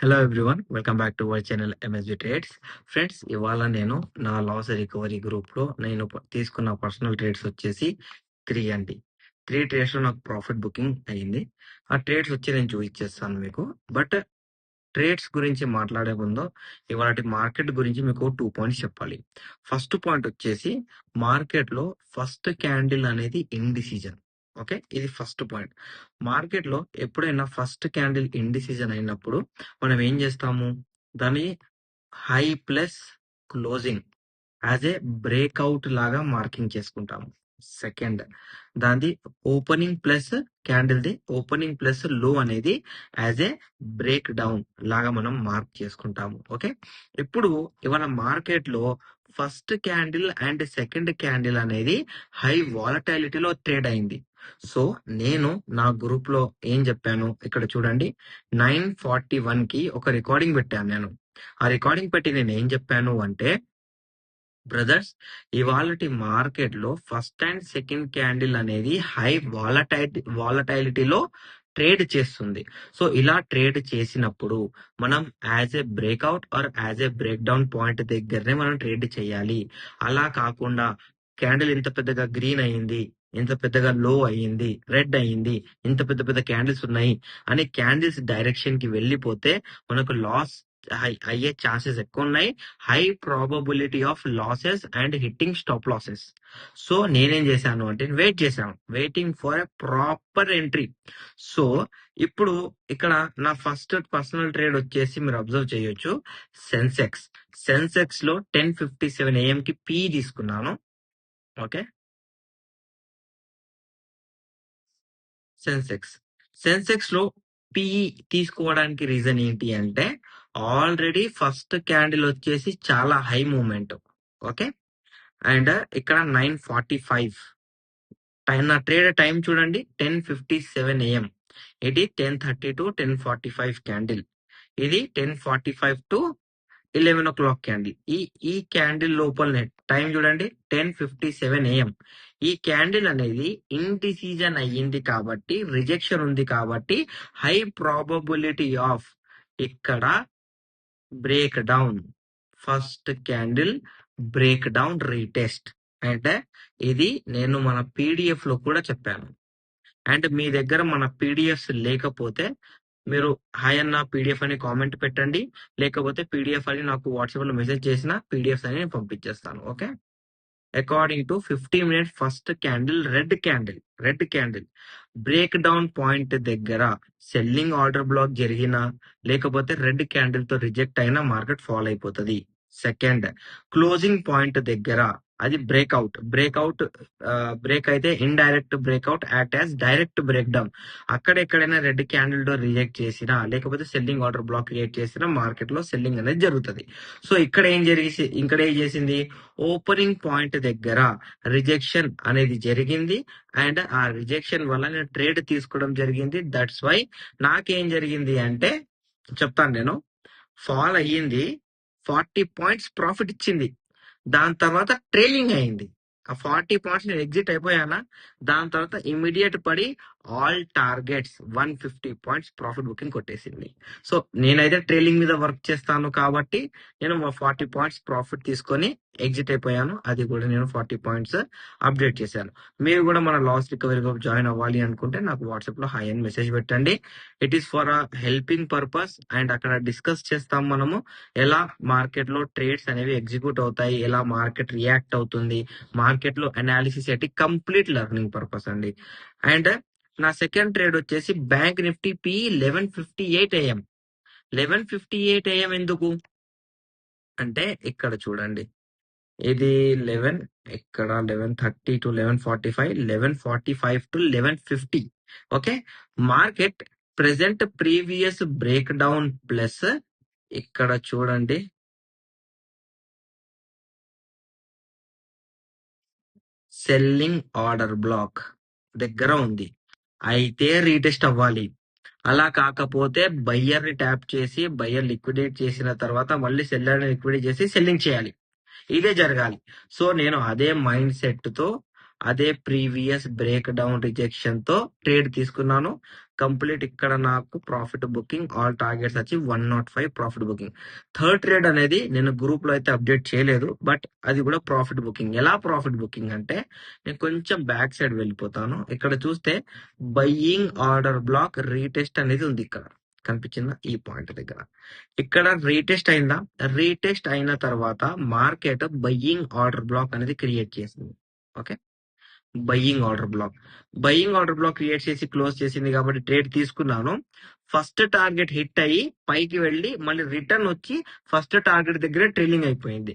Hello everyone. Welcome back to our channel MSB trades. Friends, ఇవాళ నేను నా loss recovery గ్రూప్లో నేను తీసుకున్న పర్సనల్ ట్రేడ్స్ వచ్చేసి 3 అండి. 3 ట్రేడ్స్లో నాకు ప్రాఫిట్ బుకింగ్ అయ్యింది. ఆ ట్రేడ్స్ వచ్చి నేను చూపించేస్తాను మీకు. బట్ ట్రేడ్స్ గురించి మాట్లాడే ముందు ఇవాళ మార్కెట్ గురించి మీకు 2 పాయింట్స్ చెప్పాలి. ఫస్ట్ పాయింట్ వచ్చేసి మార్కెట్లో ఫస్ట్ క్యాండిల్ అనేది ఇండిసిజన్. ఓకే, ఇది ఫస్ట్ పాయింట్. మార్కెట్లో ఎప్పుడైనా ఫస్ట్ క్యాండిల్ ఇండిసిజన్ అయినప్పుడు మనం ఏం చేస్తాము, దాన్ని high plus closing as a breakout లాగా మార్కింగ్ చేసుకుంటాము. సెకండ్, దాని opening plus candle opening plus లో అనేది యాజ్ ఏ బ్రేక్ డౌన్ లాగా మనం మార్క్ చేసుకుంటాము. ఓకే, ఇప్పుడు ఇవాళ మార్కెట్ లో first candle and second candle అనేది హై వాలటాలిటీలో ట్రేడ్ అయింది. సో నేను నా గ్రూప్ లో ఏం చెప్పాను ఇక్కడ చూడండి. 9:41 కి ఒక రికార్డింగ్ పెట్టాను నేను. ఆ రికార్డింగ్ పెట్టి నేను ఏం చెప్పాను అంటే, బ్రదర్స్, ఇవాళటి మార్కెట్ లో ఫస్ట్ అండ్ సెకండ్ క్యాండిల్ అనేది హై వాలటైలిటీలో ట్రేడ్ చేస్తుంది. సో ఇలా ట్రేడ్ చేసినప్పుడు మనం as a breakout or as a break down point దగ్గరనే మనం ట్రేడ్ చేయాలి. అలా కాకుండా క్యాండిల్ ఇంత పెద్దగా గ్రీన్ అయ్యింది, ఇంత పెద్దగా లో అయ్యింది, రెడ్ అయ్యింది, ఇంత పెద్ద పెద్ద క్యాండిల్స్ ఉన్నాయి అని క్యాండిల్స్ డైరెక్షన్ కి వెళ్ళిపోతే మనకు లాస్ అయ్యే ఛాన్సెస్ ఎక్కువ ఉన్నాయి. High probability of losses and hitting stop losses. So నేనేం చేశాను అంటే waiting for a proper entry. So ఇప్పుడు ఇక్కడ నా ఫస్ట్ పర్సనల్ ట్రేడ్ వచ్చేసి మీరు అబ్జర్వ్ చేయొచ్చు. సెన్సెక్స్ లో 10:57 AM కి పీ తీసుకున్నాను. ఓకే, సెన్సెక్స్ లో పిఈ తీసుకోవడానికి రీజన్ ఏంటి అంటే, ఆల్రెడీ ఫస్ట్ క్యాండిల్ వచ్చేసి చాలా హై మూమెంట్. ఓకే, అండ్ ఇక్కడ 9:45 నా ట్రేడ్ టైం చూడండి, 10:57 AM. ఇది 10:30 to 10:45 క్యాండిల్. ఇది 10:45 to 11 o'clock క్యాండిల్. ఈ క్యాండిల్ లోపలనే టైం చూడండి, 10:57 AM. ఈ క్యాండిల్ అనేది ఇండిసిజన్ అయ్యింది కాబట్టి, రిజెక్షన్ ఉంది కాబట్టి హై ప్రాబబిలిటీ ఆఫ్ ఇక్కడ break down, first candle break down retest. అంటే ఇది నేను మన పీడిఎఫ్ లో కూడా చెప్పాను. అండ్ మీ దగ్గర మన పీడిఎఫ్స్ లేకపోతే మీరు హాయ్ అన్న పీడిఎఫ్ అని కామెంట్ పెట్టండి, లేకపోతే పీడిఎఫ్ అని నాకు వాట్సాప్ లో మెసేజ్ చేసిన పీడిఎఫ్ అని నేను పంపించేస్తాను. Okay, according to 50 minutes first candle red candle break down point దగ్గర సెల్లింగ్ ఆర్డర్ బ్లాక్ జరిగినా, లేకపోతే రెడ్ క్యాండిల్ తో రిజెక్ట్ అయినా మార్కెట్ ఫాల్ అయిపోతుంది. సెకండ్, క్లోజింగ్ పాయింట్ దగ్గర అది బ్రేక్ అయితే indirect breakout act as direct break down. అక్కడ ఎక్కడైనా రెడ్ క్యాండిల్ తో రిజెక్ట్ చేసినా, లేకపోతే సెల్లింగ్ ఆర్డర్ బ్లాక్ క్రియేట్ చేసినా మార్కెట్ లో సెల్లింగ్ అనేది జరుగుతుంది. సో ఇక్కడ ఏం చేసింది, ఓపెనింగ్ పాయింట్ దగ్గర రిజెక్షన్ అనేది జరిగింది. అండ్ ఆ రిజెక్షన్ వల్ల నేను ట్రేడ్ తీసుకోవడం జరిగింది. దట్స్ వై నాకేం జరిగింది అంటే చెప్తాను నేను. ఫాల్ అయ్యింది, 40 points ప్రాఫిట్ ఇచ్చింది. దాని తర్వాత ట్రైలింగ్ అయింది. ఆ 40 points నేను ఎగ్జిట్ అయిపోయానా, దాని తర్వాత ఇమీడియట్ పడి all targets 150 points profit booking కొట్టేసింది. సో నేనైతే ట్రైలింగ్ మీద వర్క్ చేస్తాను కాబట్టి నేను 40 points ప్రాఫిట్ తీసుకొని ఎగ్జిట్ అయిపోయాను. అది కూడా నేను 40 points అప్డేట్ చేశాను. మీరు కూడా మన లాస్ రికవరీ గ్రూప్ జాయిన్ అవ్వాలి అనుకుంటే నాకు వాట్సాప్ లో హై అని మెసేజ్ పెట్టండి. It is for a helping purpose. And అక్కడ డిస్కస్ చేస్తాం మనము ఎలా మార్కెట్ లో ట్రేడ్స్ అనేవి ఎగ్జిక్యూట్ అవుతాయి, ఎలా మార్కెట్ రియాక్ట్ అవుతుంది, మార్కెట్ లో అనాలిసిస్ ఏంటి, కంప్లీట్ లెర్నింగ్ పర్పస్ అండి. అండ్ నా సెకండ్ ట్రేడ్ వచ్చేసి bank Nifty P 11:58 AM. 11:58 AM ఎందుకు అంటే ఇక్కడ చూడండి, ఇది 11, ఇక్కడ 11:30 to 11:45, 11:45 to 11:50. Okay, market present previous break down plus ఇక్కడ చూడండి సెల్లింగ్ ఆర్డర్ బ్లాక్ దగ్గర ఉంది. అయితే రీటెస్ట్ అవ్వాలి. అలా కాకపోతే బయ్యర్ ని ట్యాప్ చేసి బయ్యర్ లిక్విడేట్ చేసిన తర్వాత మళ్ళీ సెల్లర్ ని లిక్విడేట్ చేసి సెల్లింగ్ చేయాలి. ఇదే జరగాలి. సో నేను అదే మైండ్ సెట్ తో అదే ప్రీవియస్ బ్రేక్ డౌన్ రిజెక్షన్ తో ట్రేడ్ తీసుకున్నాను. కంప్లీట్ ఇక్కడ నాకు ప్రాఫిట్ బుకింగ్ ఆల్ టార్గెట్స్ వచ్చి 105 ప్రాఫిట్ బుకింగ్. థర్డ్ ట్రేడ్ అనేది నేను గ్రూప్ లో అయితే అప్డేట్ చేయలేదు, బట్ అది కూడా ప్రాఫిట్ బుకింగ్. ఎలా ప్రాఫిట్ బుకింగ్ అంటే నేను కొంచెం బ్యాక్ సైడ్ వెళ్ళిపోతాను. ఇక్కడ చూస్తే బయ్యింగ్ ఆర్డర్ బ్లాక్ రీటెస్ట్ అనేది ఉంది. ఇక్కడ కనిపించిందా ఈ పాయింట్ దగ్గర? ఇక్కడ రీటెస్ట్ అయిందా? రీటెస్ట్ అయిన తర్వాత మార్కెట్ బయ్యింగ్ ఆర్డర్ బ్లాక్ అనేది క్రియేట్ చేసింది. Okay, buying order block create చేసి క్లోజ్ చేసింది కాబట్టి ట్రేడ్ తీసుకున్నాను. ఫస్ట్ టార్గెట్ హిట్ అయ్యి పైకి వెళ్ళి మళ్ళీ రిటర్న్ వచ్చి ఫస్ట్ టార్గెట్ దగ్గర ట్రైలింగ్ అయిపోయింది.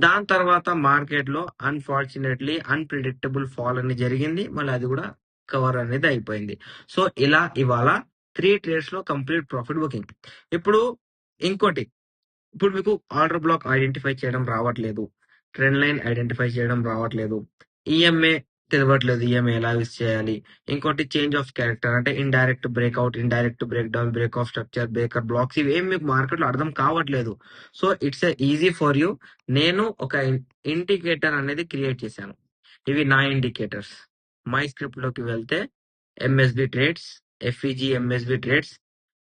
దాని తర్వాత మార్కెట్ లో అన్ఫార్చునేట్లీ అన్ప్రిడిక్టబుల్ ఫాల్ అనేది జరిగింది. మళ్ళీ అది కూడా కవర్ అనేది అయిపోయింది. సో ఇలా ఇవాళ 3 ట్రేడ్స్ లో కంప్లీట్ ప్రాఫిట్ బుకింగ్. ఇప్పుడు ఇంకోటి, ఇప్పుడు మీకు ఆర్డర్ బ్లాక్ ఐడెంటిఫై చేయడం రావట్లేదు, ట్రెండ్ లైన్ ఐడెంటిఫై చేయడం రావట్లేదు, ఈఎంఏ తెలియట్లేదు, ఈఎంఏ ఎలా యూస్ చేయాలి, ఇంకోటి చేంజ్ ఆఫ్ క్యారెక్టర్ అంటే indirect breakout, indirect break down, break of structure, breaker blocks, ఇవి ఏం మీకు మార్కెట్ లో అర్థం కావట్లేదు. So it's easy for you. నేను ఒక ఇండికేటర్ అనేది క్రియేట్ చేశాను. ఇవి నా ఇండికేటర్స్. మై స్క్రిప్ట్ లోకి వెళ్తే MSB trades, FEG MSB trades,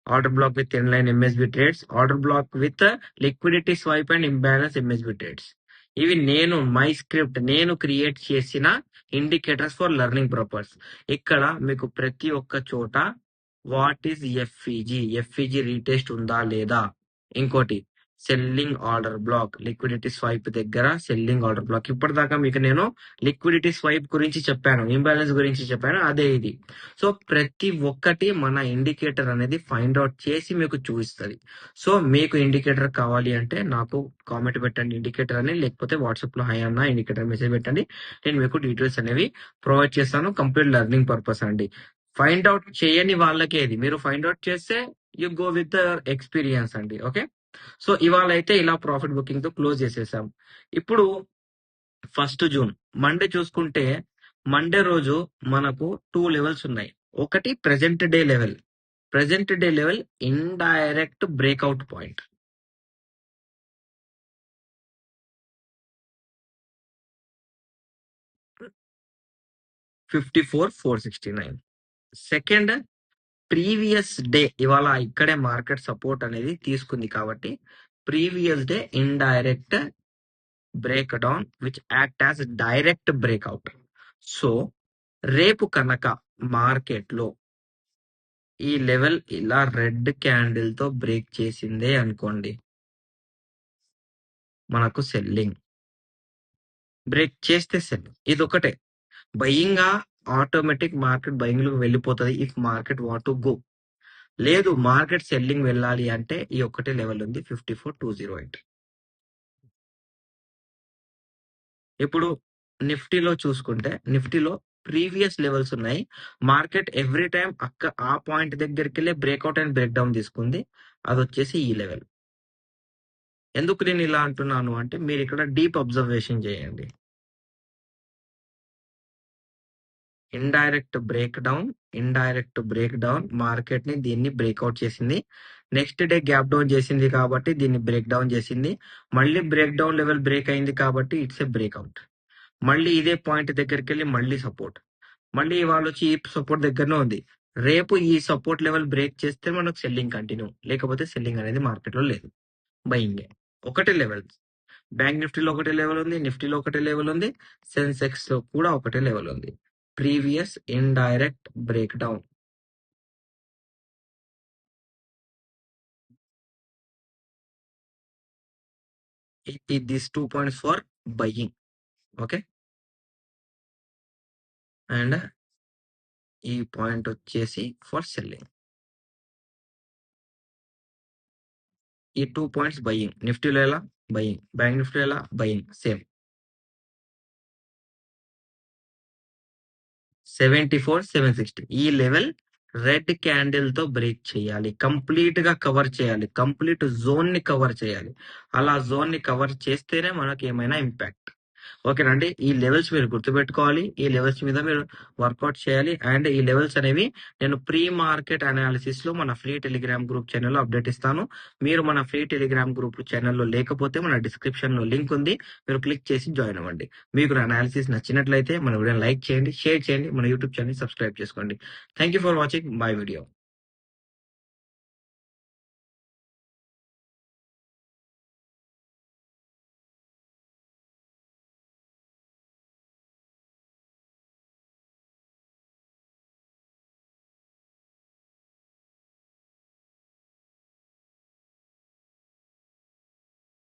order black with trend line MSB trades, order black with liquidity swipe and imbalance MSB trades. ఇవి నేను మై స్క్రిప్ట్ నేను క్రియేట్ చేసిన ఇండికేటర్స్ ఫర్ లెర్నింగ్ పర్పస్. ఇక్కడ మీకు ప్రతి ఒక్క చోట వాట్ ఈస్ ఎఫ్ఈజీ రీటెస్ట్ ఉందా లేదా, ఇంకోటి selling order black, liquidity swipe దగ్గర సెల్లింగ్ ఆర్డర్ బ్లాక్. ఇప్పటిదాకా మీకు నేను లిక్విడిటీ స్వైప్ గురించి చెప్పాను, ఇంబ్యాలెన్స్ గురించి చెప్పాను, అదే ఇది. సో ప్రతి ఒక్కటి మన ఇండికేటర్ అనేది ఫైండ్ అవుట్ చేసి మీకు చూపిస్తుంది. సో మీకు ఇండికేటర్ కావాలి అంటే నాకు కామెంట్ పెట్టండి ఇండికేటర్ అని, లేకపోతే వాట్సాప్ లో హై అన్న ఇండికేటర్ మెసేజ్ పెట్టండి. నేను మీకు డీటెయిల్స్ అనేవి ప్రొవైడ్ చేస్తాను. కంప్లీట్ లెర్నింగ్ పర్పస్ అండి. ఫైండ్ అవుట్ చేయని వాళ్ళకే ఇది. మీరు ఫైండ్ అవుట్ చేస్తే యు గో విత్ ఎక్స్పీరియన్స్ అండి. ఓకే, సో ఇవాళ అయితే ఇలా ప్రాఫిట్ బుకింగ్ తో క్లోజ్ చేసేసాం. ఇప్పుడు 1 జూన్ మండే చూసుకుంటే, మండే రోజు మనకు 2 లెవెల్స్ ఉన్నాయి. ఒకటి present day level indirect breakout point. 54,469. Second previous day, ఇవాళ ఇక్కడే మార్కెట్ సపోర్ట్ అనేది తీసుకుంది కాబట్టి previous day indirect break down which act as direct breakout. So రేపు కనుక మార్కెట్ లో ఈ లెవెల్ ఇలా రెడ్ క్యాండిల్ తో బ్రేక్ చేసిందే అనుకోండి, మనకు సెల్లింగ్. బ్రేక్ చేస్తే సెల్, ఇది ఒకటే. బయింగ్ ఆటోమేటిక్ మార్కెట్ బయింగ్ లోకి వెళ్ళిపోతుంది if market want to go. లేదు మార్కెట్ సెల్లింగ్ వెళ్ళాలి అంటే ఈ ఒక్కటే లెవెల్ ఉంది 54,208. ఇప్పుడు నిఫ్టీలో చూసుకుంటే, నిఫ్టీలో ప్రీవియస్ లెవెల్స్ ఉన్నాయి. మార్కెట్ ఎవ్రీ టైం ఆ పాయింట్ దగ్గరికి వెళ్ళి బ్రేక్అవుట్ అండ్ బ్రేక్ డౌన్ తీసుకుంది. అది వచ్చేసి ఈ లెవెల్. ఎందుకు నేను ఇలా అంటున్నాను అంటే మీరు ఇక్కడ డీప్ అబ్జర్వేషన్ చేయండి. ఇండైరెక్ట్ బ్రేక్ డౌన్ మార్కెట్ ని దీన్ని బ్రేక్అవుట్ చేసింది. నెక్స్ట్ డే గ్యాప్ డౌన్ చేసింది కాబట్టి దీన్ని బ్రేక్ డౌన్ చేసింది. మళ్ళీ బ్రేక్ డౌన్ లెవెల్ బ్రేక్ అయింది కాబట్టి ఇట్స్ ఏ బ్రేక్అవుట్. మళ్ళీ ఇదే పాయింట్ దగ్గరికి వెళ్ళి మళ్ళీ సపోర్ట్, మళ్ళీ ఇవాళ వచ్చి ఈ సపోర్ట్ దగ్గరనే ఉంది. రేపు ఈ సపోర్ట్ లెవెల్ బ్రేక్ చేస్తే మనకు సెల్లింగ్ కంటిన్యూ, లేకపోతే సెల్లింగ్ అనేది మార్కెట్ లో లేదు, బయింగ్. ఒకటే లెవెల్. బ్యాంక్ నిఫ్టీలో ఒకటే లెవెల్ ఉంది, నిఫ్టీలో ఒకటే లెవెల్ ఉంది, సెన్సెక్స్ లో కూడా ఒకటే లెవెల్ ఉంది. Previous indirect break down. This 2 points for buying. Okay, and ఈ పాయింట్ వచ్చేసి ఫర్ సెల్లింగ్. ఈ 2 పాయింట్స్ బయింగ్. నిఫ్టీలో ఎలా బయింగ్, బ్యాంక్ నిఫ్టీలో ఎలా బయింగ్, సేమ్. 74,760 ఈ లెవెల్ రెడ్ క్యాండిల్ తో బ్రేక్ చేయాలి, కంప్లీట్ గా కవర్ చేయాలి, కంప్లీట్ జోన్ ని కవర్ చేయాలి. అలా జోన్ ని కవర్ చేస్తేనే మనకి ఏమైనా ఇంపాక్ట్. ఓకేనండి. ఈ లెవెల్స్ మీరు గుర్తుపెట్టుకోవాలి. ఈ లెవెల్స్ మీద మీరు వర్కౌట్ చేయాలి. అండ్ ఈ లెవెల్స్ అనేవి నేను ప్రీ మార్కెట్ అనాలిసిస్ లో మన ఫ్రీ టెలిగ్రామ్ గ్రూప్ ఛానల్లో అప్డేట్ ఇస్తాను. మీరు మన ఫ్రీ టెలిగ్రామ్ గ్రూప్ ఛానల్లో లేకపోతే మన డిస్క్రిప్షన్ లో లింక్ ఉంది. మీరు క్లిక్ చేసి జాయిన్ అవ్వండి. మీకు నా అనాలిసిస్ నచ్చినట్లయితే మన వీడియోని లైక్ చేయండి, షేర్ చేయండి, మన యూట్యూబ్ ఛానల్ సబ్స్క్రైబ్ చేసుకోండి. Thank you for watching my video.